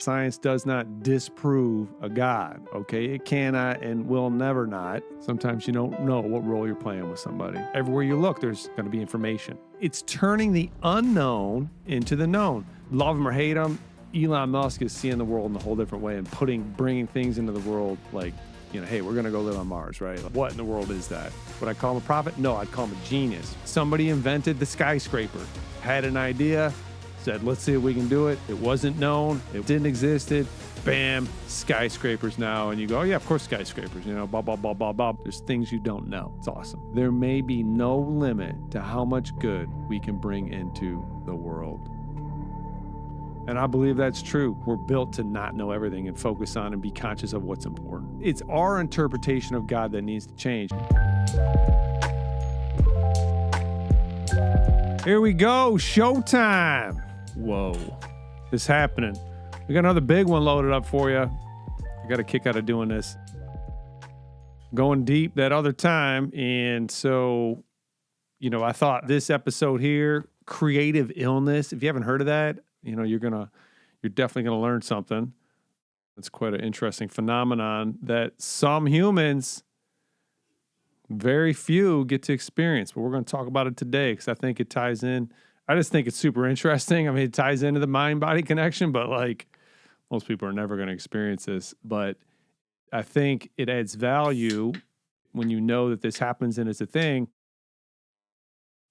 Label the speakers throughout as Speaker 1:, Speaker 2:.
Speaker 1: Science does not disprove a God, okay? It cannot and will never not. Sometimes you don't know what role you're playing with somebody. Everywhere you look, there's going to be information. It's turning the unknown into the known. Love them or hate them, Elon Musk is seeing the world in a whole different way and bringing things into the world like, hey, we're going to go live on Mars, right? Like, what in the world is that? Would I call him a prophet? No, I'd call him a genius. Somebody invented the skyscraper, had an idea, said, let's see if we can do it. It wasn't known. It didn't exist. Bam, skyscrapers now. And you go, oh, yeah, of course skyscrapers, blah, blah, blah, blah, blah. There's things you don't know. It's awesome. There may be no limit to how much good we can bring into the world. And I believe that's true. We're built to not know everything and focus on and be conscious of what's important. It's our interpretation of God that needs to change. Here we go. Showtime. Whoa. It's happening. We got another big one loaded up for you. I got a kick out of doing this. Going deep that other time. And so, I thought this episode here, creative illness, if you haven't heard of that, you're definitely going to learn something. It's quite an interesting phenomenon that some humans, very few, get to experience. But we're going to talk about it today because I think it ties in. I just think it's super interesting. I mean, it ties into the mind-body connection, but most people are never going to experience this. But I think it adds value when you know that this happens and it's a thing.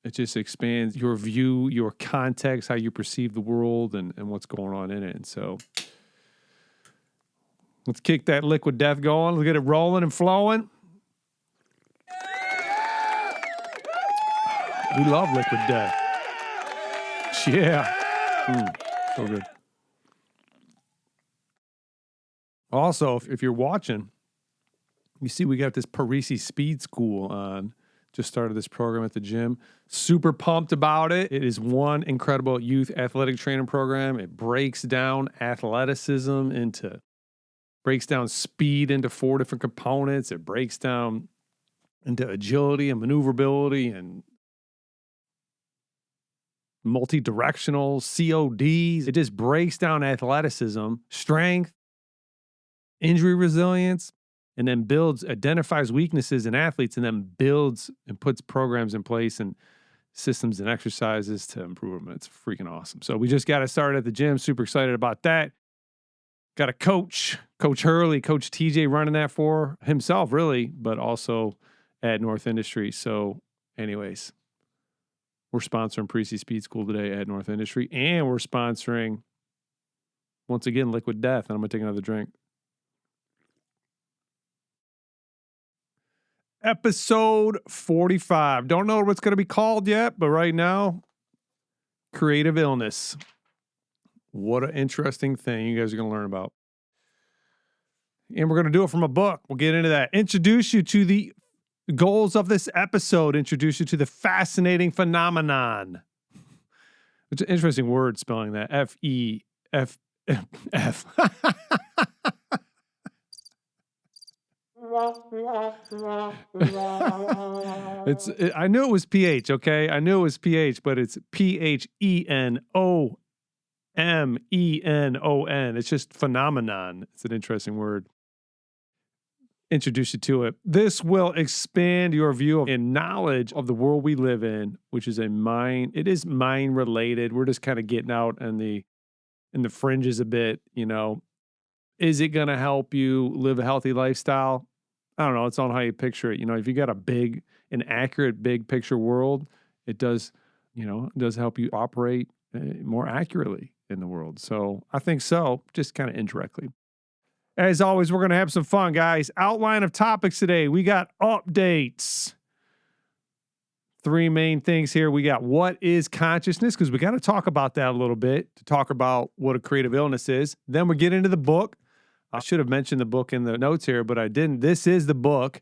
Speaker 1: It just expands your view, your context, how you perceive the world and what's going on in it. And so let's kick that liquid death going. Let's get it rolling and flowing. We love liquid death. Yeah. So good. Also, if you're watching, you see we got this Parisi Speed School on. Just started this program at the gym. Super pumped about it. It is one incredible youth athletic training program. It breaks down athleticism breaks down speed into 4 different components. It breaks down into agility and maneuverability and multi-directional CODs. It just breaks down athleticism, strength, injury resilience, and then identifies weaknesses in athletes, and then builds and puts programs in place and systems and exercises to improve them. It's freaking awesome. So we just got it started at the gym. Super excited about that. Got a coach, Coach Hurley, Coach TJ running that for himself, really, but also at North Industry. So anyways, we're sponsoring Parisi Speed School today at North Industry, and we're sponsoring, once again, Liquid Death. And I'm going to take another drink. Episode 45. Don't know what it's going to be called yet, but right now, creative illness. What an interesting thing you guys are going to learn about. And we're going to do it from a book. We'll get into that. Introduce you to the goals of this episode. Introduce you to the fascinating phenomenon. It's an interesting word spelling that. F-E-F-F. I knew it was PH, okay? I knew it was PH, but it's P-H-E-N-O-M-E-N-O-N. It's just phenomenon. It's an interesting word. Introduce you to it. This will expand your view and knowledge of the world we live in, which is it is mind related. We're just kind of getting out in the fringes a bit, Is it going to help you live a healthy lifestyle? I don't know. It's on how you picture it. If you got an accurate big picture world, it does help you operate more accurately in the world. So I think so, just kind of indirectly. As always, we're going to have some fun, guys. Outline of topics today. We got updates. 3 main things here. We got what is consciousness, because we got to talk about that a little bit to talk about what a creative illness is. Then we get into the book. I should have mentioned the book in the notes here, but I didn't. This is the book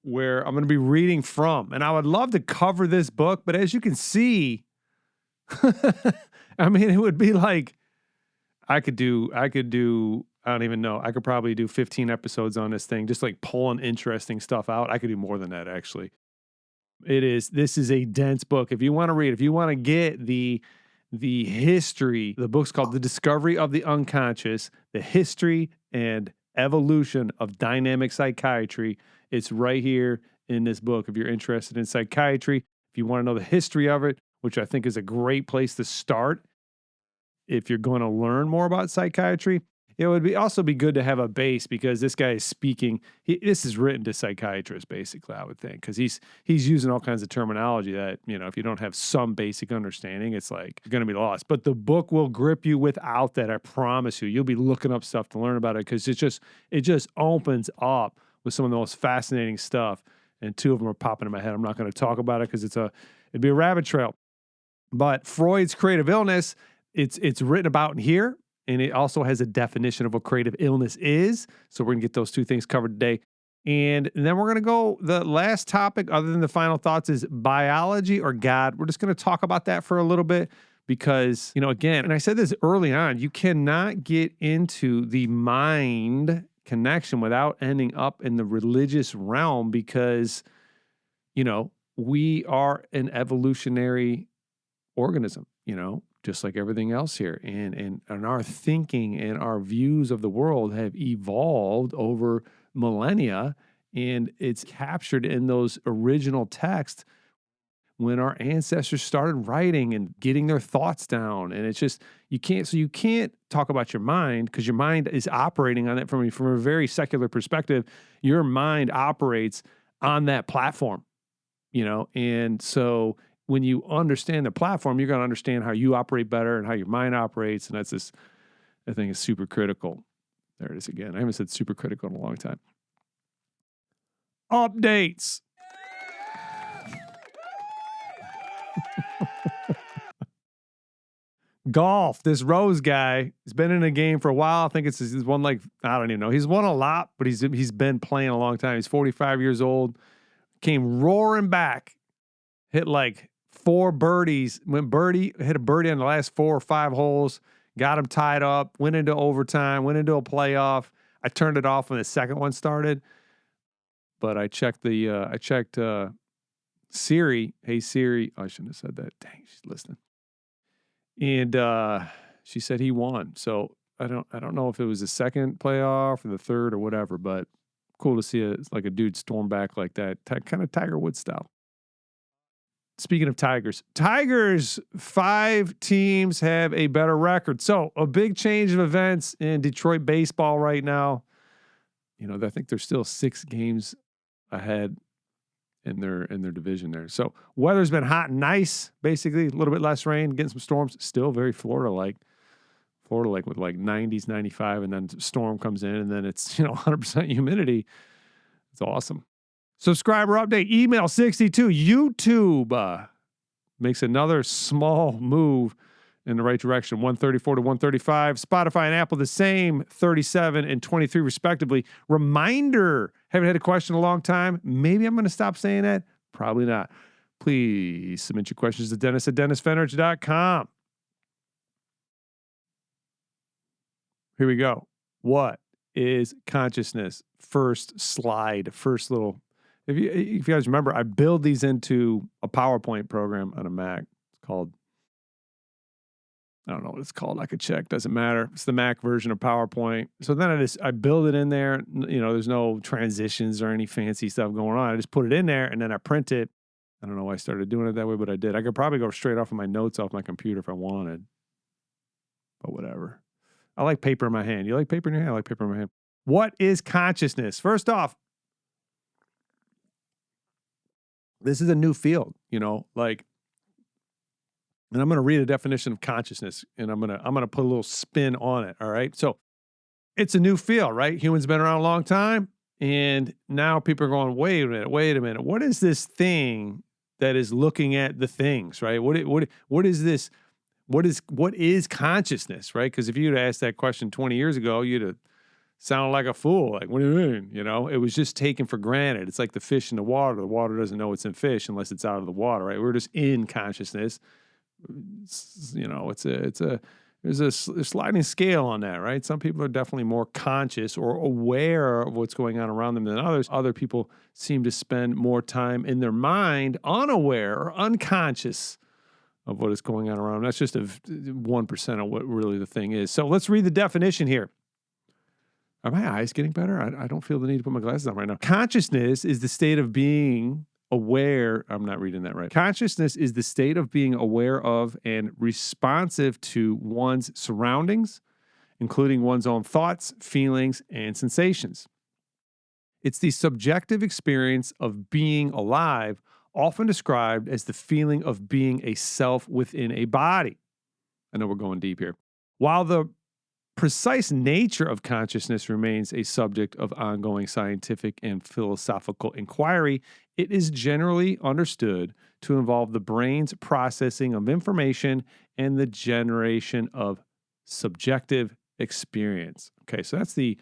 Speaker 1: where I'm going to be reading from. And I would love to cover this book, but as you can see, I mean, it would be like, I could do, I don't even know. I could probably do 15 episodes on this thing, just like pulling interesting stuff out. I could do more than that, actually. This is a dense book. If you want to read, if you want to get the the history. The book's called The Discovery of the Unconscious, The History and Evolution of Dynamic Psychiatry. It's right here in this book. If you're interested in psychiatry, if you want to know the history of it, which I think is a great place to start if you're going to learn more about psychiatry, it would also be good to have a base, because this guy is speaking. This is written to psychiatrists, basically, I would think, because he's using all kinds of terminology that, if you don't have some basic understanding, it's like you're going to be lost. But the book will grip you without that. I promise you. You'll be looking up stuff to learn about it, because it just opens up with some of the most fascinating stuff. And two of them are popping in my head. I'm not going to talk about it because it'd be a rabbit trail. But Freud's creative illness, it's written about in here. And it also has a definition of what creative illness is. So we're going to get those two things covered today. And then we're going to go, the last topic, other than the final thoughts, is biology or God. We're just going to talk about that for a little bit because, again, and I said this early on, you cannot get into the mind connection without ending up in the religious realm because, we are an evolutionary organism, just like everything else here. And our thinking and our views of the world have evolved over millennia, and it's captured in those original texts when our ancestors started writing and getting their thoughts down. And it's just, you can't talk about your mind because your mind is operating on it from a very secular perspective. Your mind operates on that platform, and so when you understand the platform, you're going to understand how you operate better and how your mind operates. And that's just, I think, is super critical. There it is again. I haven't said super critical in a long time. Updates. Golf. This Rose guy has been in the game for a while. I think he's won I don't even know. He's won a lot, but he's been playing a long time. He's 45 years old. Came roaring back. Hit 4 birdies, hit a birdie on the last 4 or 5 holes, got him tied up, went into overtime, went into a playoff. I turned it off when the second one started, but I checked Siri. Hey Siri, I shouldn't have said that. Dang, she's listening. And she said he won. So I don't know if it was the second playoff or the third or whatever, but cool to see a dude storm back like that, kind of Tiger Woods style. Speaking of Tigers, 5 teams have a better record. So a big change of events in Detroit baseball right now. I think they're still 6 games ahead in their division there. So weather's been hot and nice, basically. A little bit less rain, getting some storms. Still very Florida-like. Florida-like with 90s, 95, and then storm comes in, and then it's 100% humidity. It's awesome. Subscriber update, email 62. YouTube makes another small move in the right direction, 134 to 135. Spotify and Apple the same, 37 and 23 respectively. Reminder, haven't had a question in a long time. Maybe I'm going to stop saying that. Probably not. Please submit your questions to Dennis@DennisFenrich.com. Here we go. What is consciousness? First slide, first little. If you guys remember, I build these into a PowerPoint program on a Mac. It's called, I don't know what it's called. I could check. Doesn't matter. It's the Mac version of PowerPoint. So then I build it in there. There's no transitions or any fancy stuff going on. I just put it in there and then I print it. I don't know why I started doing it that way, but I did. I could probably go straight off of my notes off my computer if I wanted. But whatever. I like paper in my hand. You like paper in your hand? I like paper in my hand. What is consciousness? First off, this is a new field, and I'm going to read a definition of consciousness, and I'm going to put a little spin on it. All right. So it's a new field, right? Humans been around a long time, and now people are going, wait a minute. What is this thing that is looking at the things, right? What is this? What is consciousness, right? Because if you'd asked that question 20 years ago, you'd have sounded like a fool. Like, what do you mean? It was just taken for granted. It's like the fish in the water. The water doesn't know it's in fish unless it's out of the water, right? We're just in consciousness. There's a sliding scale on that, right? Some people are definitely more conscious or aware of what's going on around them than others. Other people seem to spend more time in their mind, unaware or unconscious of what is going on around. That's just 1% of what really the thing is. So let's read the definition here. Are my eyes getting better? I don't feel the need to put my glasses on right now. Consciousness is the state of being aware. I'm not reading that right. Consciousness is the state of being aware of and responsive to one's surroundings, including one's own thoughts, feelings, and sensations. It's the subjective experience of being alive, often described as the feeling of being a self within a body. I know we're going deep here. While the precise nature of consciousness remains a subject of ongoing scientific and philosophical inquiry, it is generally understood to involve the brain's processing of information and the generation of subjective experience. Okay, so that's the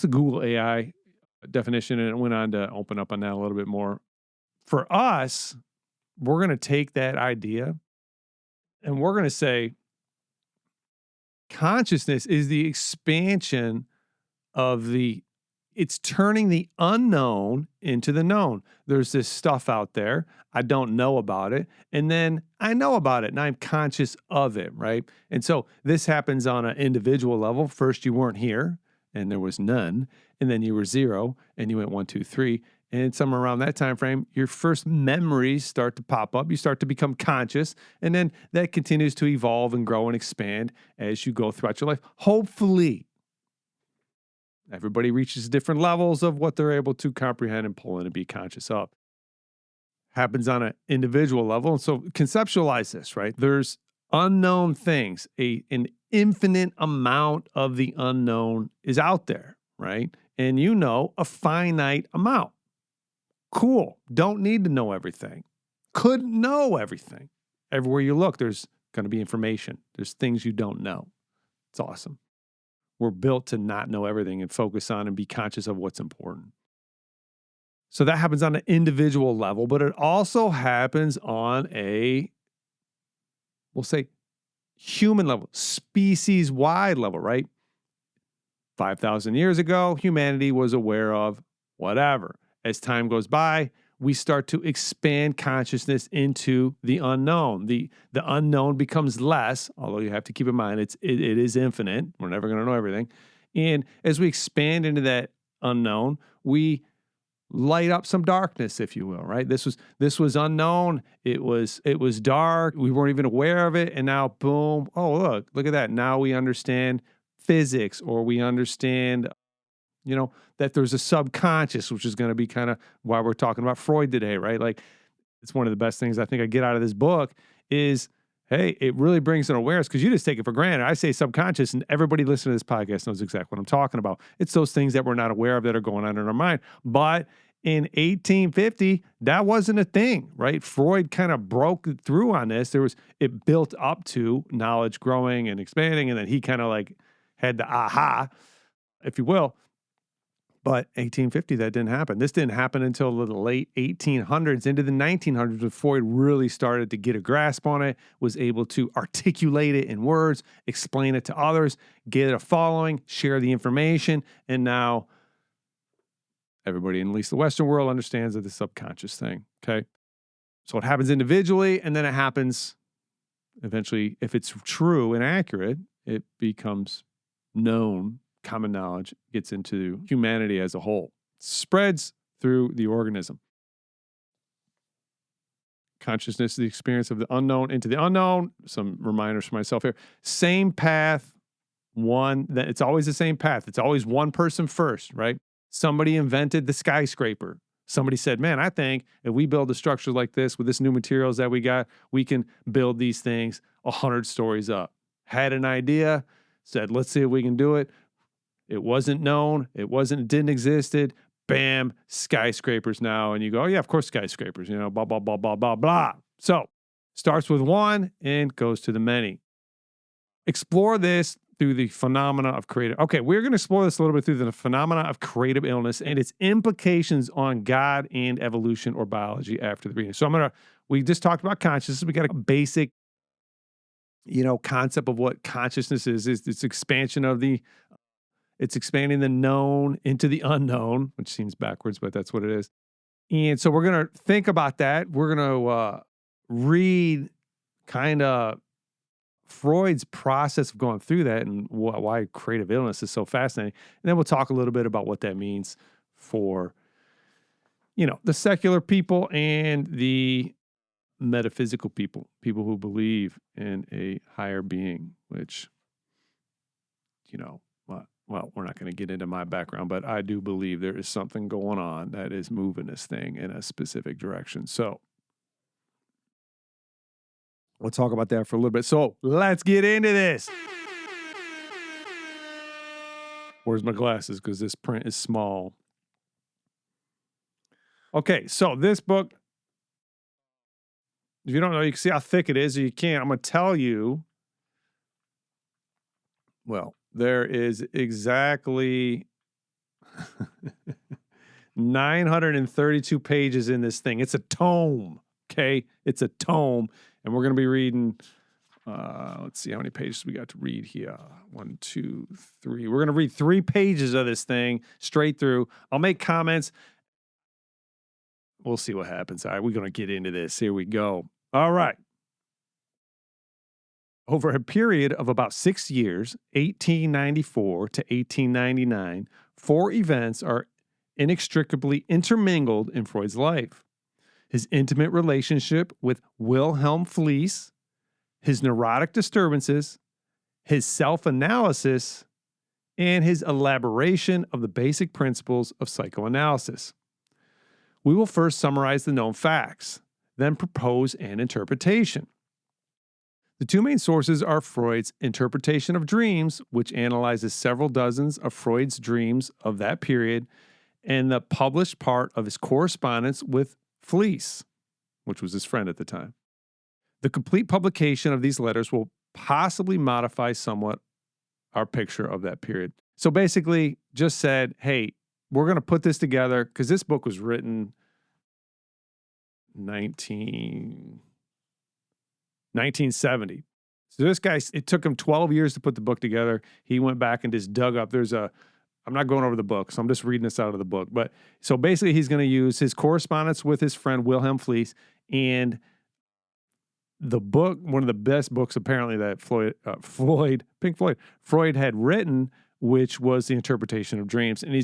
Speaker 1: Google AI definition, and it went on to open up on that a little bit more. For us, we're going to take that idea and we're going to say consciousness is the expansion of it's turning the unknown into the known. There's this stuff out there. I don't know about it. And then I know about it and I'm conscious of it, right? And so this happens on an individual level. First, you weren't here and there was none. And then you were 0 and you went 1, 2, 3. And somewhere around that time frame, your first memories start to pop up. You start to become conscious. And then that continues to evolve and grow and expand as you go throughout your life. Hopefully, everybody reaches different levels of what they're able to comprehend and pull in and be conscious of. Happens on an individual level. And so conceptualize this, right? There's unknown things. An infinite amount of the unknown is out there, right? And you know a finite amount. Cool. Don't need to know everything. Couldn't know everything. Everywhere you look, there's going to be information. There's things you don't know. It's awesome. We're built to not know everything and focus on and be conscious of what's important. So that happens on an individual level, but it also happens on we'll say, human level, species-wide level, right? 5,000 years ago, humanity was aware of whatever. As time goes by, we start to expand consciousness into the unknown. The unknown becomes less, although you have to keep in mind it is infinite. We're never going to know everything. And as we expand into that unknown, we light up some darkness, if you will, right? This was unknown. It was dark. We weren't even aware of it. And now, boom, oh, look at that. Now we understand physics, or we understand that there's a subconscious, which is going to be kind of why we're talking about Freud today, right? Like, it's one of the best things I think I get out of this book is, hey, it really brings an awareness, because you just take it for granted. I say subconscious, and everybody listening to this podcast knows exactly what I'm talking about. It's those things that we're not aware of that are going on in our mind. But in 1850, that wasn't a thing, right? Freud kind of broke through on this. It built up to knowledge growing and expanding, and then he kind of like had the aha, if you will. But 1850, that didn't happen. This didn't happen until the late 1800s, into the 1900s, when Freud really started to get a grasp on it, was able to articulate it in words, explain it to others, get a following, share the information, and now everybody in at least the Western world understands that the subconscious thing, okay? So it happens individually, and then it happens eventually, if it's true and accurate, it becomes known. Common knowledge gets into humanity as a whole, spreads through the organism. Consciousness is the experience of the unknown into the unknown. Some reminders for myself here. Same path, it's always the same path. It's always one person first, right? Somebody invented the skyscraper. Somebody said, man, I think if we build a structure like this with this new materials that we got, we can build these things 100 stories up. Had an idea, said, let's see if we can do it. It wasn't known. It didn't existed. Bam, skyscrapers now. And you go, oh, yeah, of course, skyscrapers, blah, blah, blah, blah, blah, blah. So starts with one and goes to the many. Explore this through the phenomena of creative. Okay, we're going to explore this a little bit through the phenomena of creative illness and its implications on God and evolution or biology after the reading. So we just talked about consciousness. We got a basic, concept of what consciousness is its expansion of it's expanding the known into the unknown, which seems backwards, but that's what it is. And so we're going to think about that. We're going to read kind of Freud's process of going through that and why creative illness is so fascinating. And then we'll talk a little bit about what that means for, the secular people and the metaphysical people who believe in a higher being, which, well, we're not going to get into my background, but I do believe there is something going on that is moving this thing in a specific direction. So we'll talk about that for a little bit. So let's get into this. Where's my glasses? Because this print is small. Okay, so this book, if you don't know, you can see how thick it is, or you can't. I'm going to tell you. Well, there is exactly 932 pages in this thing. It's a tome, okay? It's a tome, and we're going to be reading, let's see how many pages we got to read here. 1, 2, 3. We're going to read 3 pages of this thing straight through. I'll make comments. We'll see what happens. All right, we're going to get into this. Here we go. All right. Over a period of about 6 years, 1894 to 1899, 4 events are inextricably intermingled in Freud's life. His intimate relationship with Wilhelm Fliess, his neurotic disturbances, his self-analysis, and his elaboration of the basic principles of psychoanalysis. We will first summarize the known facts, then propose an interpretation. The 2 main sources are Freud's interpretation of dreams, which analyzes several dozens of Freud's dreams of that period, and the published part of his correspondence with Fliess, which was his friend at the time. The complete publication of these letters will possibly modify somewhat our picture of that period. So basically, just said, hey, we're going to put this together, because this book was written 1970. So this guy, it took him 12 years to put the book together. He went back and just dug up. I'm not going over the book, so I'm just reading this out of the book. But so basically, he's going to use his correspondence with his friend Wilhelm Fliess and the book, one of the best books apparently that Pink Floyd had written, which was the interpretation of dreams. And he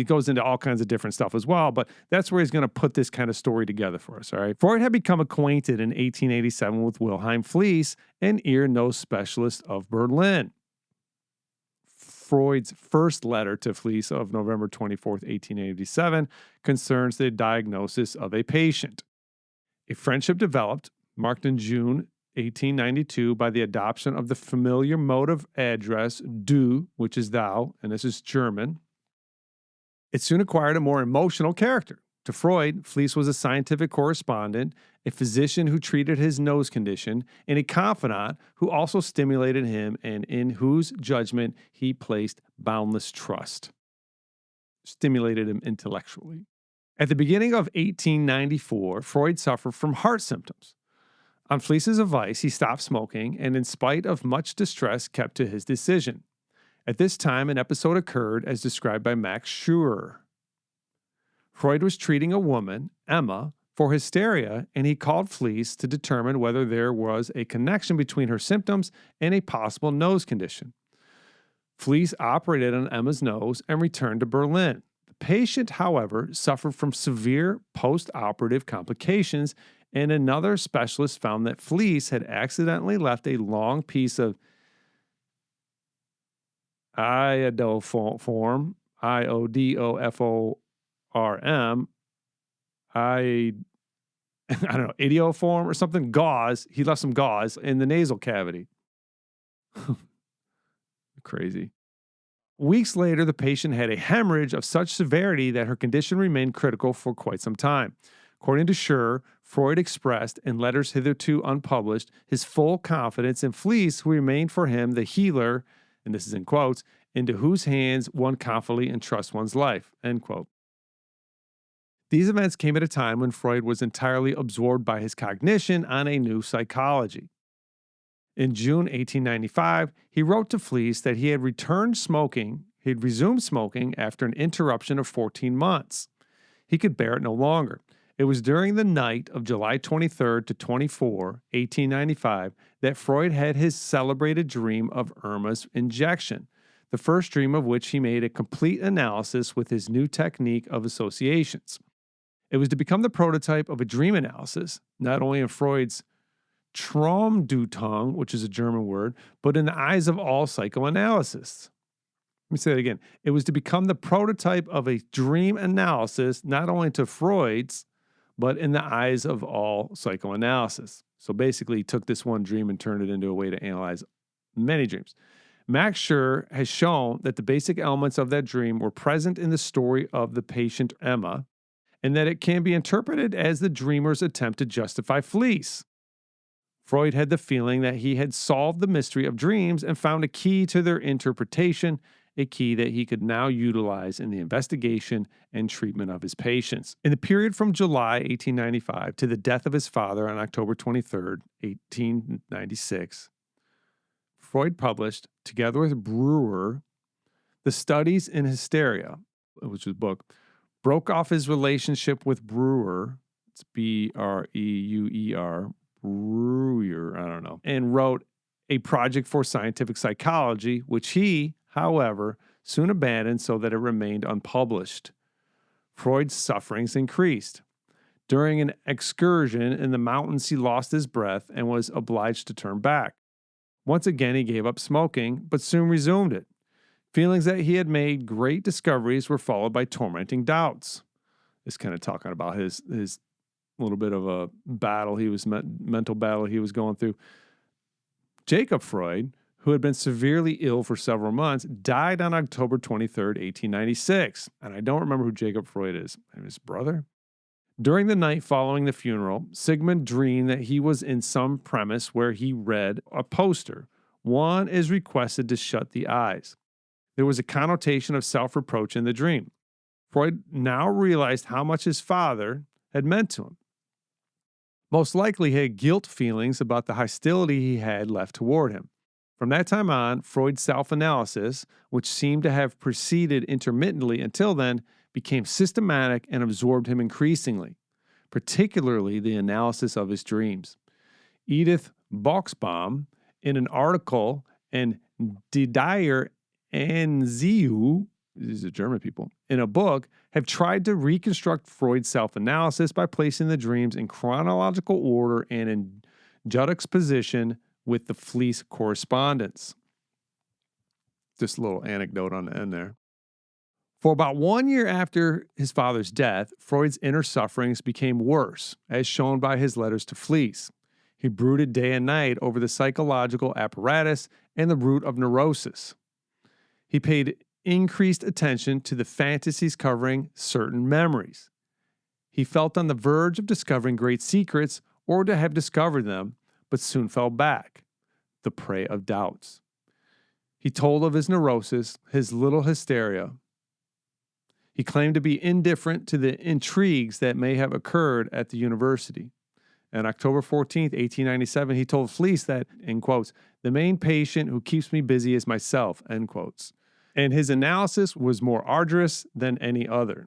Speaker 1: goes into all kinds of different stuff as well, but that's where he's going to put this kind of story together for us, all right? Freud had become acquainted in 1887 with Wilhelm Fliess, an ear, nose specialist of Berlin. Freud's first letter to Fliess of November 24th, 1887 concerns the diagnosis of a patient. A friendship developed, marked in June 1892 by the adoption of the familiar mode of address du, which is thou, and this is German. It soon acquired a more emotional character. To Freud, Fliess was a scientific correspondent, a physician who treated his nose condition, and a confidant who also stimulated him and in whose judgment he placed boundless trust. Stimulated him intellectually. At the beginning of 1894, Freud suffered from heart symptoms. On Fliess's advice, he stopped smoking and, in spite of much distress, kept to his decision. At this time, an episode occurred as described by Max Schurer. Freud was treating a woman, Irma, for hysteria, and he called Fliess to determine whether there was a connection between her symptoms and a possible nose condition. Fliess operated on Irma's nose and returned to Berlin. The patient, however, suffered from severe post-operative complications, and another specialist found that Fliess had accidentally left a long piece of iodoform, Iodoform, I don't know, idioform or something, gauze. He left some gauze in the nasal cavity. Crazy. Weeks later, the patient had a hemorrhage of such severity that her condition remained critical for quite some time. According to Schurer, Freud expressed, in letters hitherto unpublished, his full confidence in Fliess, who remained for him the healer, and this is in quotes, into whose hands one confidently entrusts one's life, end quote. These events came at a time when Freud was entirely absorbed by his cognition on a new psychology. In June 1895, he wrote to Fliess that he had resumed smoking after an interruption of 14 months. He could bear it no longer. It was during the night of July 23rd to 24, 1895, that Freud had his celebrated dream of Irma's injection, the first dream of which he made a complete analysis with his new technique of associations. It was to become the prototype of a dream analysis, not only in Freud's Traumdeutung, which is a German word, but in the eyes of all psychoanalysts. Let me say that again. It was to become the prototype of a dream analysis, not only to Freud's, but in the eyes of all psychoanalysis. So basically, he took this one dream and turned it into a way to analyze many dreams. Max Schur has shown that the basic elements of that dream were present in the story of the patient Emma, and that it can be interpreted as the dreamer's attempt to justify Fliess. Freud had the feeling that he had solved the mystery of dreams and found a key to their interpretation, a key that he could now utilize in the investigation and treatment of his patients. In the period from July 1895 to the death of his father on October 23, 1896, Freud published, together with Breuer, The Studies in Hysteria, which was a book, broke off his relationship with Breuer, it's Breuer, Breuer, I don't know, and wrote A Project for Scientific Psychology, which he, however, soon abandoned so that it remained unpublished. Freud's sufferings increased. During an excursion in the mountains, he lost his breath and was obliged to turn back. Once again, he gave up smoking, but soon resumed it. Feelings that he had made great discoveries were followed by tormenting doubts. It's kind of talking about his little bit of a battle mental battle he was going through. Jacob Freud, who had been severely ill for several months, died on October 23rd, 1896. And I don't remember who Jacob Freud is. His brother? During the night following the funeral, Sigmund dreamed that he was in some premise where he read a poster. One is requested to shut the eyes. There was a connotation of self-reproach in the dream. Freud now realized how much his father had meant to him. Most likely he had guilt feelings about the hostility he had left toward him. From that time on, Freud's self-analysis, which seemed to have proceeded intermittently until then, became systematic and absorbed him increasingly, particularly the analysis of his dreams. Edith Boxbaum, in an article in Die der Anziehung, these are German people, in a book, have tried to reconstruct Freud's self-analysis by placing the dreams in chronological order and in juxtaposition with the Fliess correspondence. Just a little anecdote on the end there. For about 1 year after his father's death, Freud's inner sufferings became worse, as shown by his letters to Fliess. He brooded day and night over the psychological apparatus and the root of neurosis. He paid increased attention to the fantasies covering certain memories. He felt on the verge of discovering great secrets or to have discovered them, but soon fell back, the prey of doubts. He told of his neurosis, his little hysteria. He claimed to be indifferent to the intrigues that may have occurred at the university. On October 14th, 1897, he told Fliess that, in quotes, "the main patient who keeps me busy is myself," end quotes. And his analysis was more arduous than any other.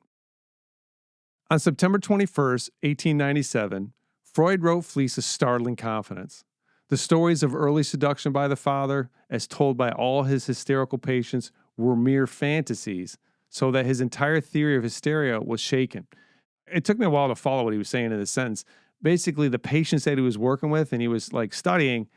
Speaker 1: On September 21st, 1897, Freud wrote Fliess a startling confidence. The stories of early seduction by the father, as told by all his hysterical patients, were mere fantasies, so that his entire theory of hysteria was shaken. It took me a while to follow what he was saying in this sentence. Basically, the patients that he was working with and he was studying,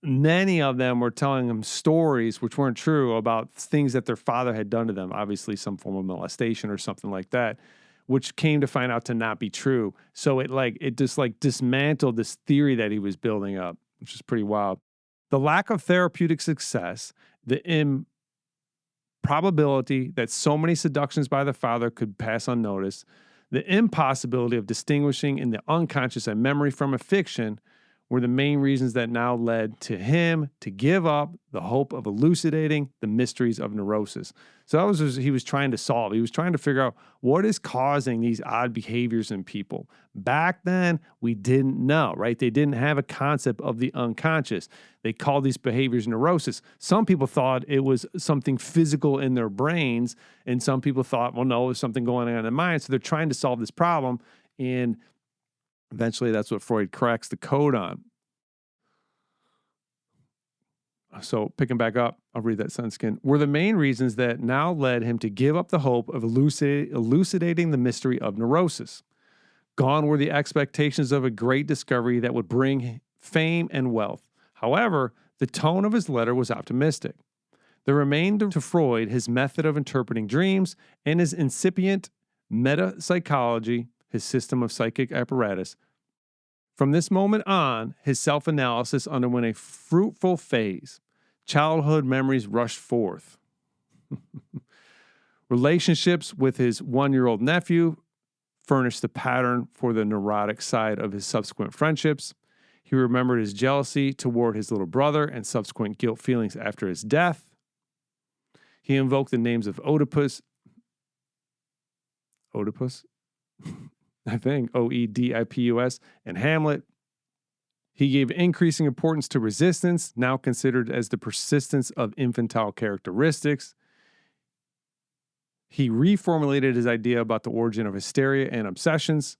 Speaker 1: many of them were telling him stories which weren't true about things that their father had done to them, obviously some form of molestation or something like that, which came to find out to not be true. So it just dismantled this theory that he was building up, which is pretty wild. The lack of therapeutic success, the improbability that so many seductions by the father could pass unnoticed, the impossibility of distinguishing in the unconscious a memory from a fiction were the main reasons that now led to him to give up the hope of elucidating the mysteries of neurosis. So that was what he was trying to solve. He was trying to figure out what is causing these odd behaviors in people. Back then, we didn't know, right? They didn't have a concept of the unconscious. They called these behaviors neurosis. Some people thought it was something physical in their brains, and some people thought, well, no, there's something going on in the mind. So they're trying to solve this problem. And eventually that's what Freud cracks the code on. So picking back up, I'll read that sentence again, were the main reasons that now led him to give up the hope of elucidating the mystery of neurosis. Gone were the expectations of a great discovery that would bring fame and wealth. However, the tone of his letter was optimistic. There remained to Freud his method of interpreting dreams and his incipient metapsychology, his system of psychic apparatus. From this moment on, his self-analysis underwent a fruitful phase. Childhood memories rushed forth. Relationships with his 1-year-old nephew furnished the pattern for the neurotic side of his subsequent friendships. He remembered his jealousy toward his little brother and subsequent guilt feelings after his death. He invoked the names of Oedipus, I think, Oedipus, and Hamlet. He gave increasing importance to resistance, now considered as the persistence of infantile characteristics. He reformulated his idea about the origin of hysteria and obsessions.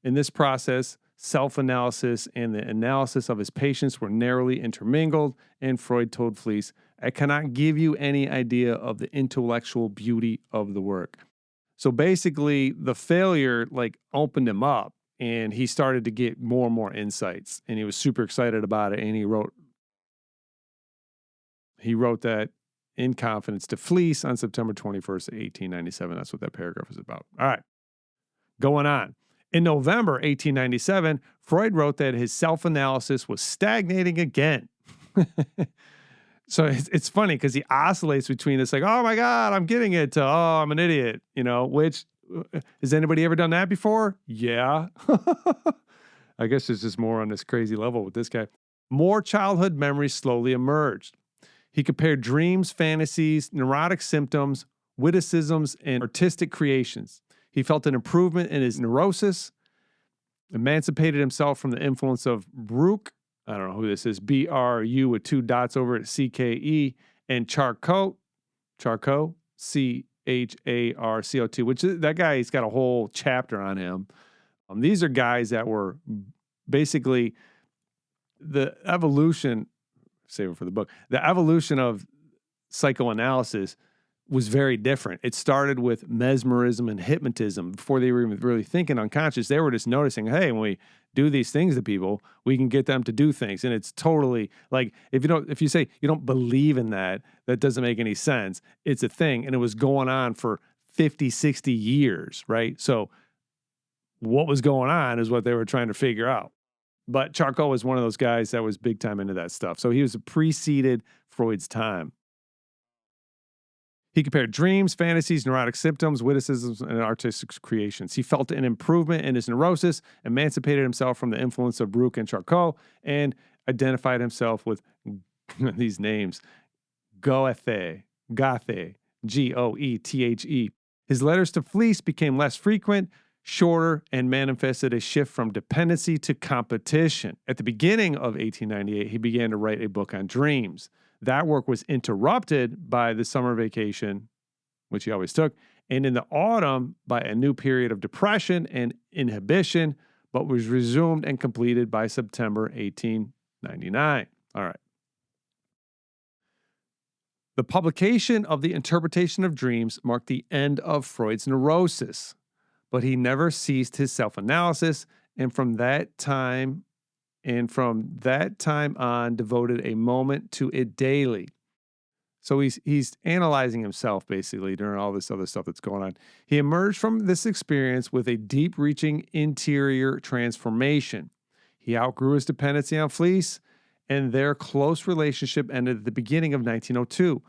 Speaker 1: In this process, self-analysis and the analysis of his patients were narrowly intermingled, and Freud told Fliess, I cannot give you any idea of the intellectual beauty of the work. So basically, the failure opened him up, and he started to get more and more insights, and he was super excited about it, and he wrote that in confidence to Fliess on September 21st, 1897. That's what that paragraph is about. All right, going on. In November 1897, Freud wrote that his self-analysis was stagnating again. So it's funny because he oscillates between this oh my God, I'm getting it, to, oh, I'm an idiot, which, has anybody ever done that before? Yeah. I guess there's just more on this crazy level with this guy. More childhood memories slowly emerged. He compared dreams, fantasies, neurotic symptoms, witticisms, and artistic creations. He felt an improvement in his neurosis, emancipated himself from the influence of Brooke, I don't know who this is, B-R-U with 2 dots over it, C-K-E, and Charcot, C-H-A-R-C-O-T, which that guy, he's got a whole chapter on him. These are guys that were basically the evolution, save it for the book, the evolution of psychoanalysis was very different. It started with mesmerism and hypnotism. Before they were even really thinking unconscious, they were just noticing, hey, when we do these things to people, we can get them to do things. And it's totally if you say you don't believe in that, that doesn't make any sense. It's a thing. And it was going on for 50, 60 years, right? So what was going on is what they were trying to figure out. But Charcot was one of those guys that was big time into that stuff. So he was preceded Freud's time. He compared dreams, fantasies, neurotic symptoms, witticisms, and artistic creations. He felt an improvement in his neurosis, emancipated himself from the influence of Brooke and Charcot, and identified himself with these names. Goethe, G-O-E-T-H-E. His letters to Fliess became less frequent, shorter, and manifested a shift from dependency to competition. At the beginning of 1898, he began to write a book on dreams. That work was interrupted by the summer vacation, which he always took, and in the autumn by a new period of depression and inhibition, but was resumed and completed by September 1899. All right. The publication of The Interpretation of Dreams marked the end of Freud's neurosis, but he never ceased his self-analysis, and from that time on, devoted a moment to it daily. So he's analyzing himself, basically, during all this other stuff that's going on. He emerged from this experience with a deep-reaching interior transformation. He outgrew his dependency on Fliess, and their close relationship ended at the beginning of 1902.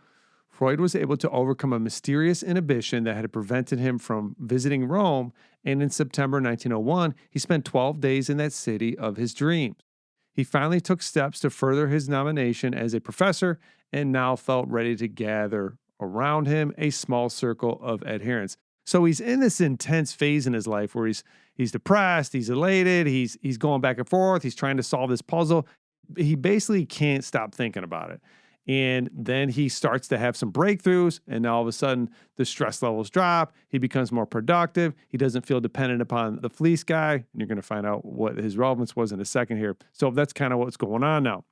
Speaker 1: Freud was able to overcome a mysterious inhibition that had prevented him from visiting Rome, and in September 1901, he spent 12 days in that city of his dreams. He finally took steps to further his nomination as a professor and now felt ready to gather around him a small circle of adherents. So he's in this intense phase in his life where he's depressed, he's elated, he's going back and forth, he's trying to solve this puzzle. He basically can't stop thinking about it. And then he starts to have some breakthroughs, and all of a sudden the stress levels drop. He becomes more productive. He doesn't feel dependent upon the Fliess guy. And you're going to find out what his relevance was in a second here. So that's kind of what's going on now.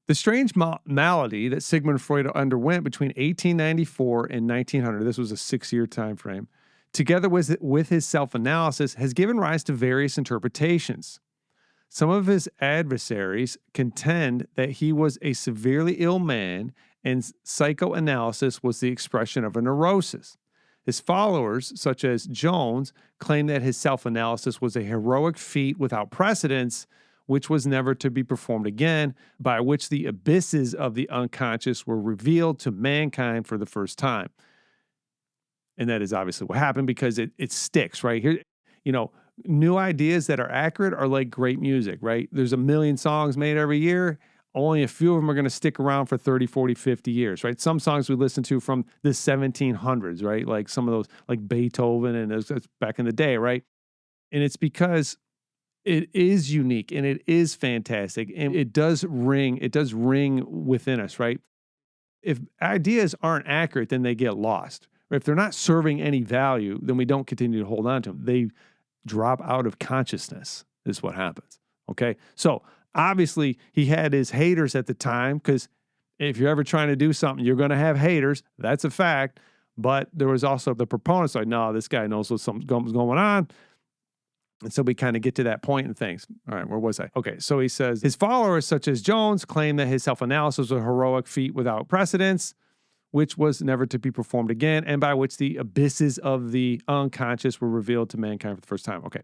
Speaker 1: The strange malady that Sigmund Freud underwent between 1894 and 1900, this was a 6-year time frame, together with his self-analysis, has given rise to various interpretations. Some of his adversaries contend that he was a severely ill man and psychoanalysis was the expression of a neurosis. His followers, such as Jones, claim that his self-analysis was a heroic feat without precedence, which was never to be performed again, by which the abysses of the unconscious were revealed to mankind for the first time. And that is obviously what happened because it sticks, right? Here, new ideas that are accurate are like great music, right? There's a million songs made every year. Only a few of them are going to stick around for 30, 40, 50 years, right? Some songs we listen to from the 1700s, right? Like some of those, like Beethoven and those back in the day, right? And it's because it is unique and it is fantastic and it does ring within us, right? If ideas aren't accurate, then they get lost. If they're not serving any value, then we don't continue to hold on to them. They drop out of consciousness is what happens. Okay. So obviously he had his haters at the time because if you're ever trying to do something, you're going to have haters. That's a fact. But there was also the proponents like, no, this guy knows what's going on. And so we kind of get to that point in things. All right, where was I? Okay, so he says, his followers, such as Jones, claim that his self-analysis was a heroic feat without precedence, which was never to be performed again, and by which the abysses of the unconscious were revealed to mankind for the first time. Okay.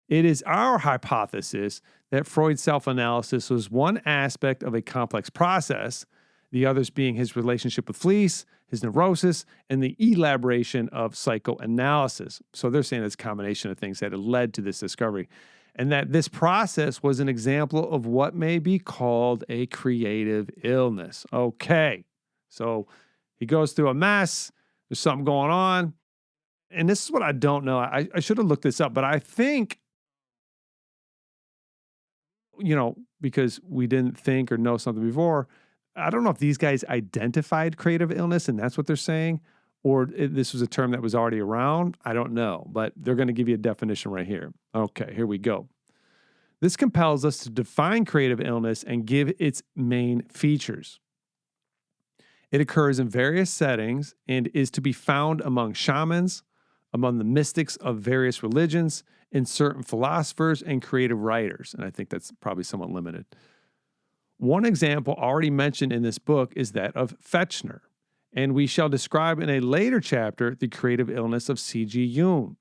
Speaker 1: It is our hypothesis that Freud's self-analysis was one aspect of a complex process, the others being his relationship with Fliess, his neurosis, and the elaboration of psychoanalysis. So they're saying it's a combination of things that had led to this discovery, and that this process was an example of what may be called a creative illness. Okay, so he goes through a mess. There's something going on. And this is what I don't know. I should have looked this up, but I think, because we didn't think or know something before, I don't know if these guys identified creative illness and that's what they're saying, or this was a term that was already around. I don't know, but they're going to give you a definition right here. Okay, here we go. This compels us to define creative illness and give its main features. It occurs in various settings and is to be found among shamans, among the mystics of various religions, in certain philosophers and creative writers. And I think that's probably somewhat limited. One example already mentioned in this book is that of Fechner, and we shall describe in a later chapter the creative illness of C.G. Jung.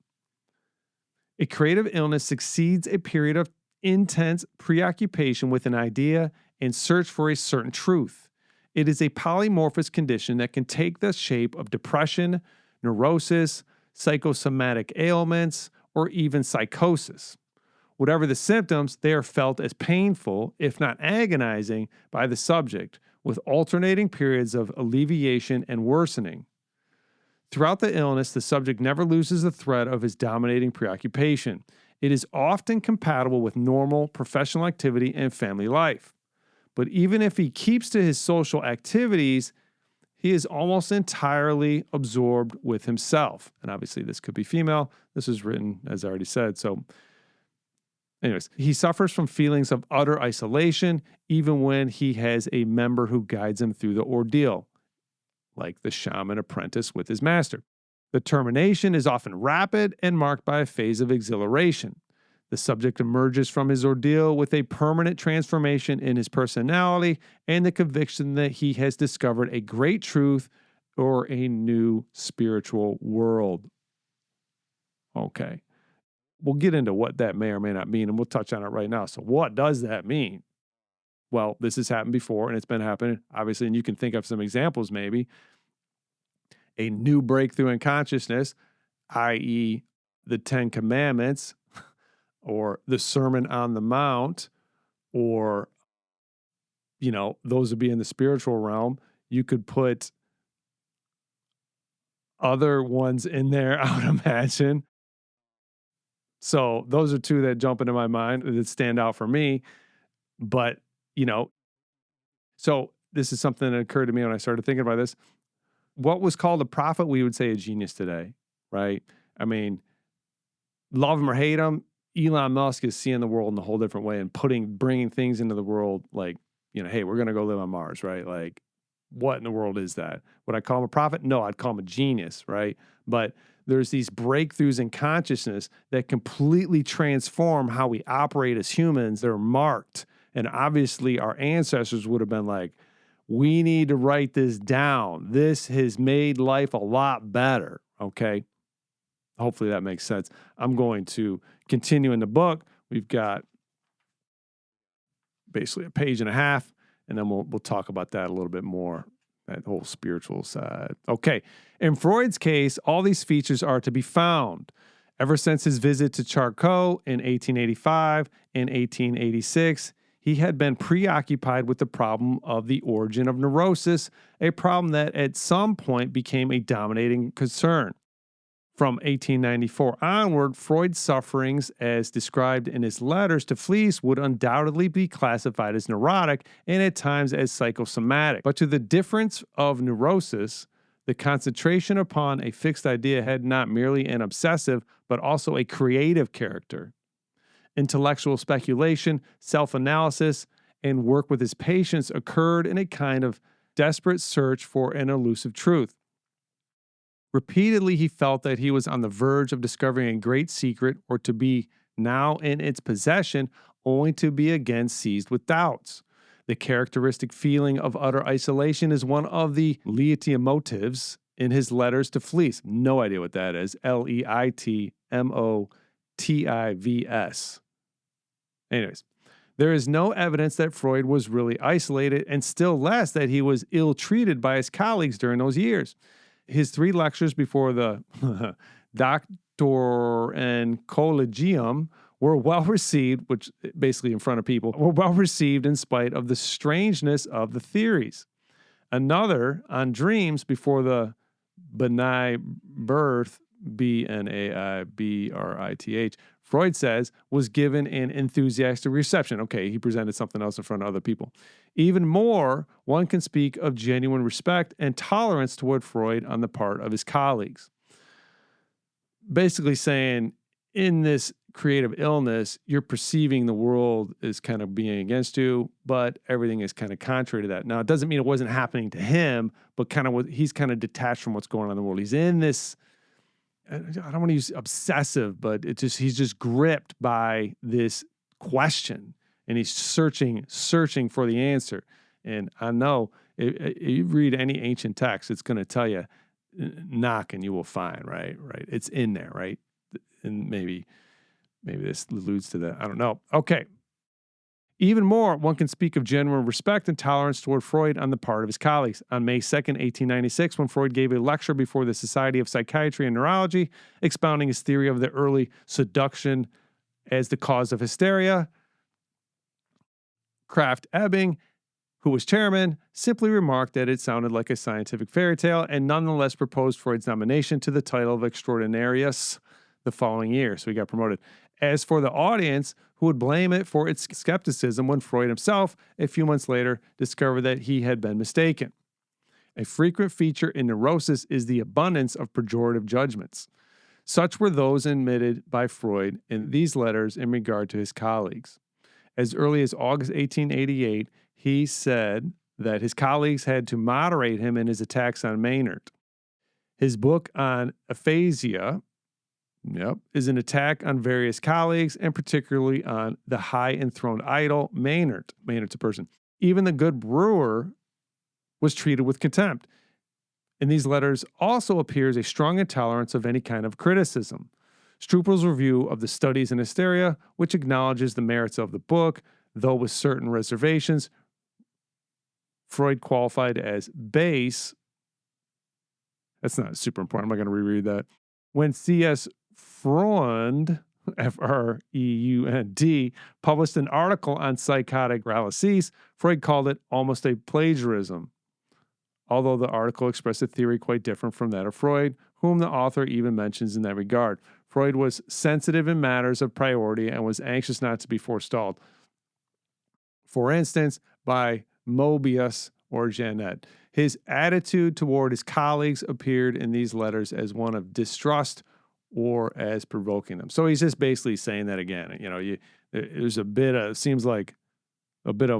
Speaker 1: A creative illness succeeds a period of intense preoccupation with an idea and search for a certain truth. It is a polymorphous condition that can take the shape of depression, neurosis, psychosomatic ailments, or even psychosis. Whatever the symptoms, they are felt as painful, if not agonizing, by the subject, with alternating periods of alleviation and worsening. Throughout the illness, the subject never loses the thread of his dominating preoccupation. It is often compatible with normal professional activity and family life. But even if he keeps to his social activities, he is almost entirely absorbed with himself. And obviously this could be female. This is written, as I already said. So anyways, he suffers from feelings of utter isolation, even when he has a member who guides him through the ordeal, like the shaman apprentice with his master. The termination is often rapid and marked by a phase of exhilaration. The subject emerges from his ordeal with a permanent transformation in his personality and the conviction that he has discovered a great truth or a new spiritual world. Okay. We'll get into what that may or may not mean, and we'll touch on it right now. So what does that mean? Well, this has happened before, and it's been happening, obviously, and you can think of some examples maybe. A new breakthrough in consciousness, i.e. the Ten Commandments, or the Sermon on the Mount, or, those would be in the spiritual realm. You could put other ones in there, I would imagine. So those are two that jump into my mind that stand out for me. But, so this is something that occurred to me when I started thinking about this. What was called a prophet, we would say a genius today, right? I mean, love him or hate him, Elon Musk is seeing the world in a whole different way and bringing things into the world like, hey, we're going to go live on Mars, right? Like, what in the world is that? Would I call him a prophet? No, I'd call him a genius, right? But there's these breakthroughs in consciousness that completely transform how we operate as humans. They're marked. And obviously our ancestors would have been like, we need to write this down. This has made life a lot better, okay? Hopefully that makes sense. I'm going to continue in the book. We've got basically a page and a half, and then we'll talk about that a little bit more, that whole spiritual side. Okay, in Freud's case, all these features are to be found. Ever since his visit to Charcot in 1885 and 1886, he had been preoccupied with the problem of the origin of neurosis, a problem that at some point became a dominating concern. From 1894 onward, Freud's sufferings, as described in his letters to Fliess, would undoubtedly be classified as neurotic and at times as psychosomatic. But to the difference of neurosis, the concentration upon a fixed idea had not merely an obsessive, but also a creative character. Intellectual speculation, self-analysis, and work with his patients occurred in a kind of desperate search for an elusive truth. Repeatedly, he felt that he was on the verge of discovering a great secret or to be now in its possession, only to be again seized with doubts. The characteristic feeling of utter isolation is one of the leitmotifs in his letters to Fliess. No idea what that is. Leitmotivs. Anyways, there is no evidence that Freud was really isolated, and still less that he was ill-treated by his colleagues during those years. His 3 lectures before the Doctor and Collegium were well received, which basically in front of people, were well received in spite of the strangeness of the theories. Another on dreams before the Benai Birth, Benaibrith, Freud says, was given an enthusiastic reception. Okay, he presented something else in front of other people. Even more, one can speak of genuine respect and tolerance toward Freud on the part of his colleagues. Basically saying, in this creative illness, you're perceiving the world as kind of being against you, but everything is kind of contrary to that. Now, it doesn't mean it wasn't happening to him, but he's kind of detached from what's going on in the world. He's in this, I don't want to use obsessive, but he's just gripped by this question, and he's searching for the answer. And I know if you read any ancient text, it's going to tell you, knock and you will find, right? It's in there, right? And maybe this alludes to that. I don't know. Okay. Even more, one can speak of genuine respect and tolerance toward Freud on the part of his colleagues. On May 2nd, 1896, when Freud gave a lecture before the Society of Psychiatry and Neurology, expounding his theory of the early seduction as the cause of hysteria, Krafft-Ebing, who was chairman, simply remarked that it sounded like a scientific fairy tale and nonetheless proposed Freud's nomination to the title of Extraordinarius the following year. So he got promoted. As for the audience, who would blame it for its skepticism when Freud himself, a few months later, discovered that he had been mistaken. A frequent feature in neurosis is the abundance of pejorative judgments. Such were those emitted by Freud in these letters in regard to his colleagues. As early as August 1888, he said that his colleagues had to moderate him in his attacks on Maynard. His book on aphasia, is an attack on various colleagues, and particularly on the high enthroned idol, Maynard. Maynard's a person. Even the good brewer was treated with contempt. In these letters also appears a strong intolerance of any kind of criticism. Struppel's review of the studies in hysteria, which acknowledges the merits of the book, though with certain reservations, Freud qualified as base. That's not super important. I'm not going to reread that. When C.S. Freund, Freund, published an article on psychotic paralysis, Freud called it almost a plagiarism, although the article expressed a theory quite different from that of Freud, whom the author even mentions in that regard. Freud was sensitive in matters of priority and was anxious not to be forestalled. For instance, by Mobius or Jeannette. His attitude toward his colleagues appeared in these letters as one of distrust or as provoking them. So he's just basically saying that again. There's a bit of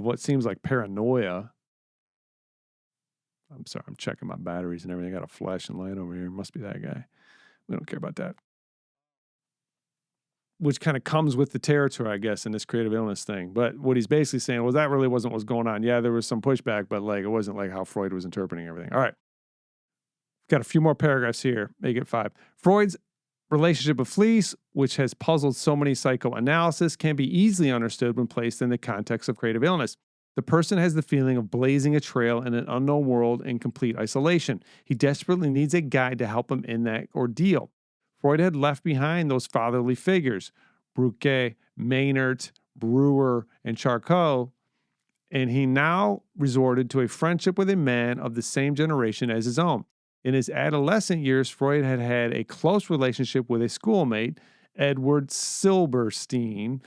Speaker 1: what seems like paranoia. I'm sorry, I'm checking my batteries and everything. I got a flashing light over here. Must be that guy. We don't care about that. Which kind of comes with the territory, I guess, in this creative illness thing. But what he's basically saying was that really wasn't what's going on. Yeah, there was some pushback, but it wasn't like how Freud was interpreting everything. All right. Got a few more paragraphs here. Make it 5. Freud's relationship with Fliess, which has puzzled so many psychoanalysts, can be easily understood when placed in the context of creative illness. The person has the feeling of blazing a trail in an unknown world in complete isolation. He desperately needs a guide to help him in that ordeal. Freud had left behind those fatherly figures, Bruckner, Maynard, Brewer, and Charcot, and he now resorted to a friendship with a man of the same generation as his own. In his adolescent years, Freud had had a close relationship with a schoolmate, Edward Silberstein,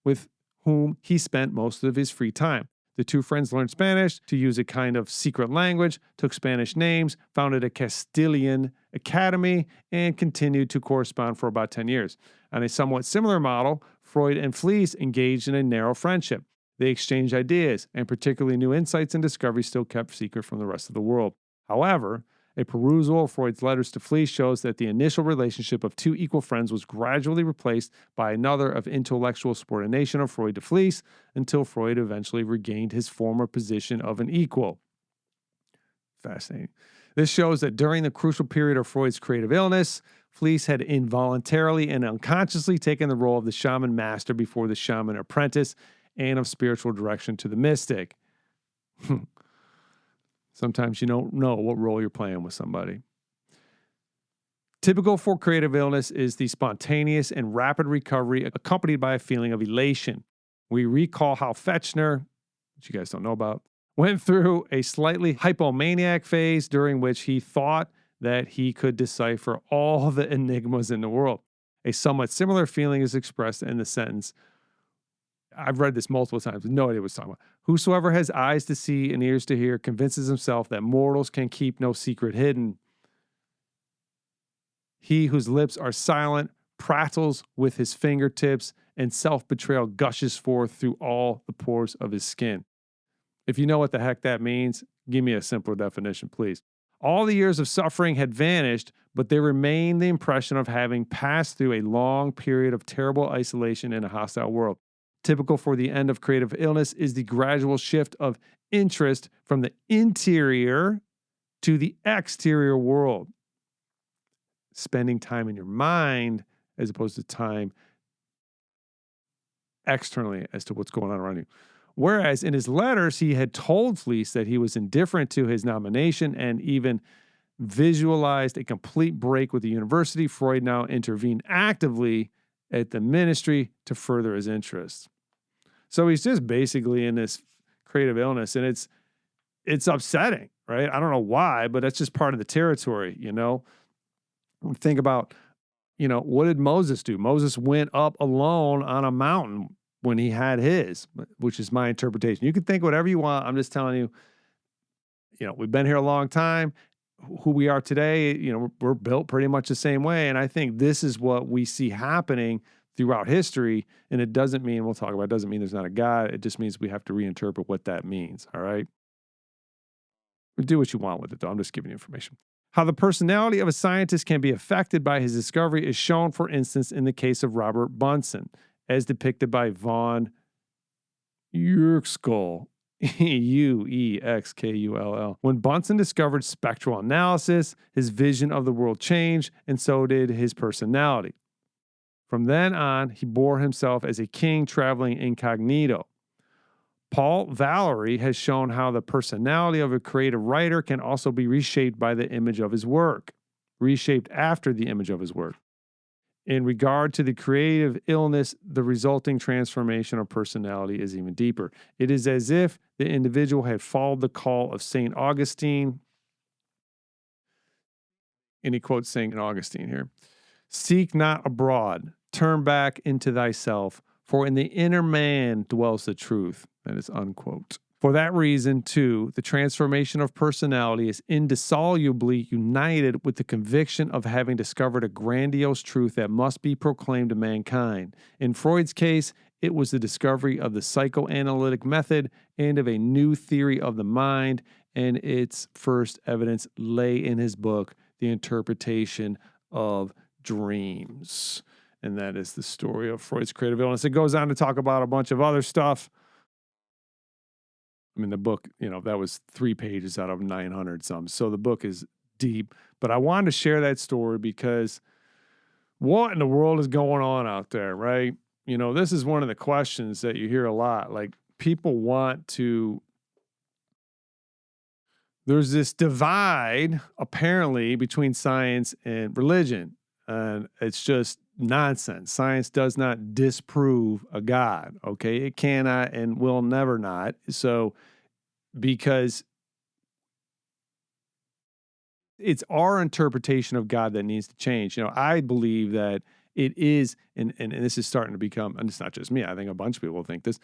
Speaker 1: with whom he spent most of his free time. The two friends learned Spanish to use a kind of secret language, took Spanish names, founded a Castilian academy, and continued to correspond for about 10 years. On a somewhat similar model, Freud and Fliess engaged in a narrow friendship. They exchanged ideas, and particularly new insights and discoveries still kept secret from the rest of the world. However, a perusal of Freud's letters to Fliess shows that the initial relationship of two equal friends was gradually replaced by another of intellectual subordination of Freud to Fliess until Freud eventually regained his former position of an equal. Fascinating. This shows that during the crucial period of Freud's creative illness, Fliess had involuntarily and unconsciously taken the role of the shaman master before the shaman apprentice and of spiritual direction to the mystic. Sometimes you don't know what role you're playing with somebody. Typical for creative illness is the spontaneous and rapid recovery accompanied by a feeling of elation. We recall how Fechner, which you guys don't know about, went through a slightly hypomaniac phase during which he thought that he could decipher all the enigmas in the world. A somewhat similar feeling is expressed in the sentence, I've read this multiple times, but no idea what it's talking about. Whosoever has eyes to see and ears to hear convinces himself that mortals can keep no secret hidden. He whose lips are silent prattles with his fingertips, and self-betrayal gushes forth through all the pores of his skin. If you know what the heck that means, give me a simpler definition, please. All the years of suffering had vanished, but there remained the impression of having passed through a long period of terrible isolation in a hostile world. Typical for the end of creative illness is the gradual shift of interest from the interior to the exterior world. Spending time in your mind as opposed to time externally as to what's going on around you. Whereas in his letters, he had told Fliess that he was indifferent to his nomination and even visualized a complete break with the university. Freud now intervened actively at the ministry to further his interests. So he's just basically in this creative illness, and it's upsetting, right? I don't know why, but that's just part of the territory, Think about, what did Moses do? Moses went up alone on a mountain when he had his, which is my interpretation. You can think whatever you want. I'm just telling you, we've been here a long time. Who we are today, we're built pretty much the same way. And I think this is what we see happening throughout history. And it doesn't mean, we'll talk about it, doesn't mean there's not a God. It just means we have to reinterpret what that means. All right. Do what you want with it, though. I'm just giving you information. How the personality of a scientist can be affected by his discovery is shown, for instance, in the case of Robert Bunsen, as depicted by von Uexkull. Uexkull. When Bunsen discovered spectral analysis, his vision of the world changed, and so did his personality. From then on, he bore himself as a king traveling incognito. Paul Valery has shown how the personality of a creative writer can also be reshaped by the image of his work, reshaped after the image of his work. In regard to the creative illness, the resulting transformation of personality is even deeper. It is as if the individual had followed the call of St. Augustine, and he quotes St. Augustine here. Seek not abroad, turn back into thyself, for in the inner man dwells the truth. That is unquote. For that reason, too, the transformation of personality is indissolubly united with the conviction of having discovered a grandiose truth that must be proclaimed to mankind. In Freud's case, it was the discovery of the psychoanalytic method and of a new theory of the mind, and its first evidence lay in his book, The Interpretation of Dreams. And that is the story of Freud's creative illness. It goes on to talk about a bunch of other stuff. I mean, the book, that was 3 pages out of 900 some. So the book is deep. But I wanted to share that story because what in the world is going on out there, right? This is one of the questions that you hear a lot. Like, people want to... There's this divide, apparently, between science and religion. And it's just nonsense. Science does not disprove a God, okay? It cannot and will never not. So, because it's our interpretation of God that needs to change. I believe that it is, and this is starting to become, and it's not just me, I think a bunch of people think this,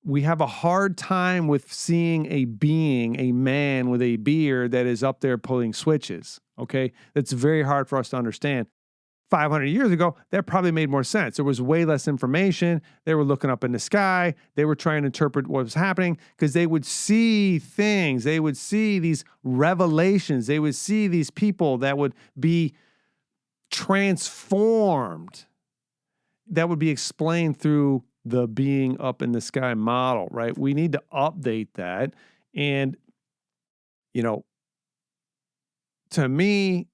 Speaker 1: we have a hard time with seeing a being, a man with a beard that is up there pulling switches, okay? That's very hard for us to understand. 500 years ago, that probably made more sense. There was way less information. They were looking up in the sky. They were trying to interpret what was happening because they would see things. They would see these revelations. They would see these people that would be transformed, that would be explained through the being up in the sky model, right? We need to update that. And, to me,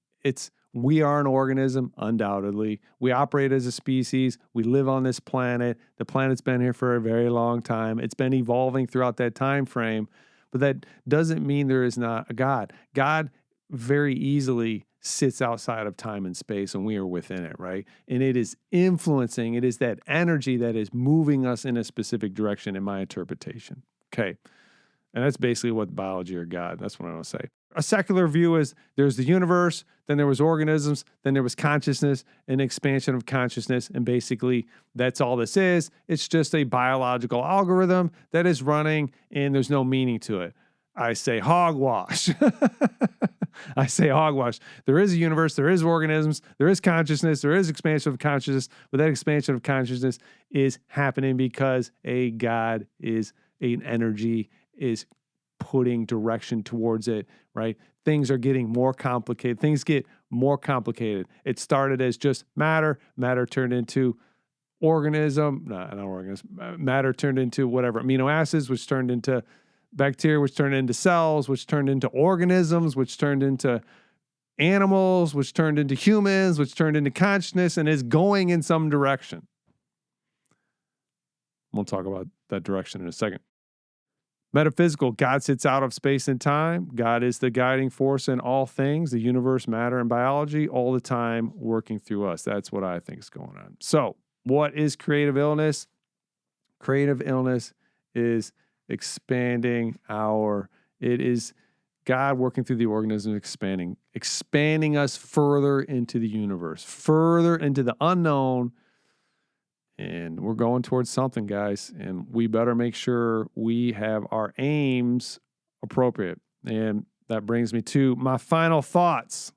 Speaker 1: we are an organism, undoubtedly. We operate as a species. We live on this planet. The planet's been here for a very long time. It's been evolving throughout that time frame, but that doesn't mean there is not a God. God very easily sits outside of time and space, and we are within it, right? And it is influencing. It is that energy that is moving us in a specific direction, in my interpretation. Okay. And that's basically what biology or God, that's what I want to say. A secular view is there's the universe, then there was organisms, then there was consciousness, and expansion of consciousness. And basically, that's all this is. It's just a biological algorithm that is running, and there's no meaning to it. I say hogwash. I say hogwash. There is a universe, there is organisms, there is consciousness, there is expansion of consciousness, but that expansion of consciousness is happening because a God is an energy, is putting direction towards it, right? Things are getting more complicated. Things get more complicated. It started as just matter. Matter turned into matter turned into whatever, amino acids, which turned into bacteria, which turned into cells, which turned into organisms, which turned into animals, which turned into humans, which turned into consciousness, and is going in some direction. We'll talk about that direction in a second. Metaphysical, God sits out of space and time. God is the guiding force in all things, the universe, matter, and biology, all the time working through us. That's what I think is going on. So, what is creative illness? Creative illness is expanding it is God working through the organism, expanding us further into the universe, further into the unknown. And we're going towards something, guys, and we better make sure we have our aims appropriate. And that brings me to my final thoughts.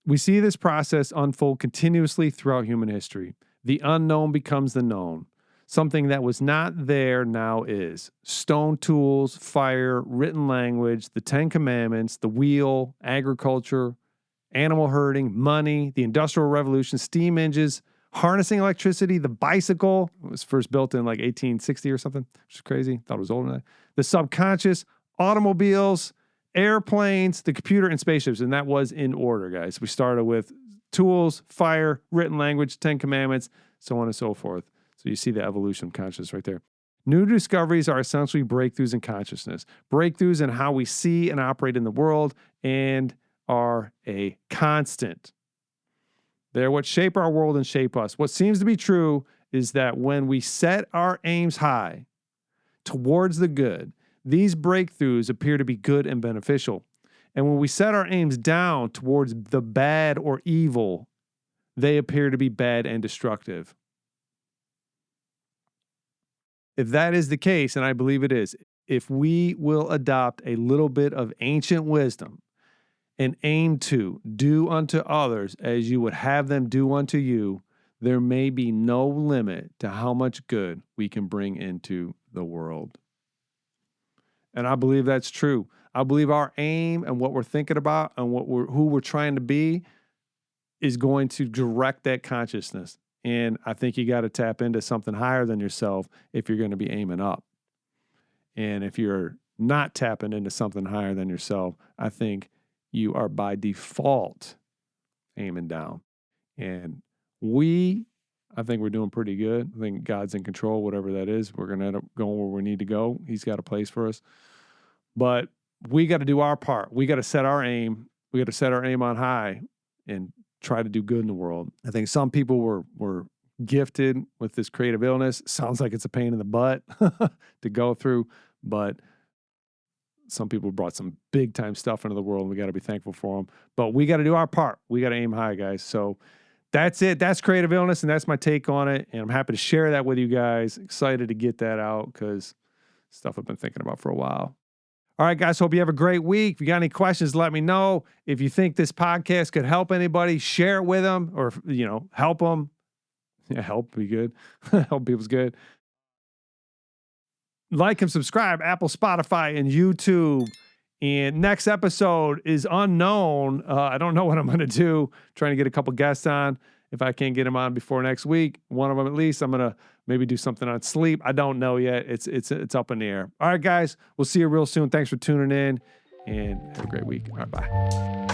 Speaker 1: We see this process unfold continuously throughout human history. The unknown becomes the known. Something that was not there now is. Stone tools, fire, written language, the 10 Commandments, the wheel, agriculture, animal herding, money, the Industrial Revolution, steam engines, harnessing electricity, the bicycle. It was first built in like 1860 or something, which is crazy. Thought it was older than that. The subconscious, automobiles, airplanes, the computer, and spaceships. And that was in order, guys. We started with tools, fire, written language, 10 Commandments, so on and so forth. So you see the evolution of consciousness right there. New discoveries are essentially breakthroughs in consciousness, breakthroughs in how we see and operate in the world, and are a constant. They're what shape our world and shape us. What seems to be true is that when we set our aims high towards the good, these breakthroughs appear to be good and beneficial. And when we set our aims down towards the bad or evil, they appear to be bad and destructive. if that is the case, and I believe it is, if we will adopt a little bit of ancient wisdom and aim to do unto others as you would have them do unto you, there may be no limit to how much good we can bring into the world. And I believe that's true. I believe our aim and what we're thinking about and who we're trying to be is going to direct that consciousness. And I think you got to tap into something higher than yourself if you're going to be aiming up. And if you're not tapping into something higher than yourself, I think you are by default aiming down. And I think we're doing pretty good. I think God's in control, whatever that is. We're going to end up going where we need to go. He's got a place for us. But we got to do our part. We got to set our aim. We got to set our aim on high and try to do good in the world. I think some people were gifted with this creative illness. Sounds like it's a pain in the butt to go through, but some people brought some big time stuff into the world, and we got to be thankful for them. But we got to do our part. We got to aim high, guys. So that's it. That's creative illness, and that's my take on it. And I'm happy to share that with you guys. Excited to get that out because stuff I've been thinking about for a while. All right, guys, hope you have a great week. If you got any questions, let me know. If you think this podcast could help anybody, share it with them or, help them. Yeah, help be good. Help people's good. Like and subscribe, Apple, Spotify, and YouTube. And next episode is unknown. I don't know what I'm going to do. Trying to get a couple guests on. If I can't get them on before next week, one of them at least, I'm going to maybe do something on sleep. I don't know yet. It's up in the air. All right, guys, we'll see you real soon. Thanks for tuning in, and have a great week. All right, bye.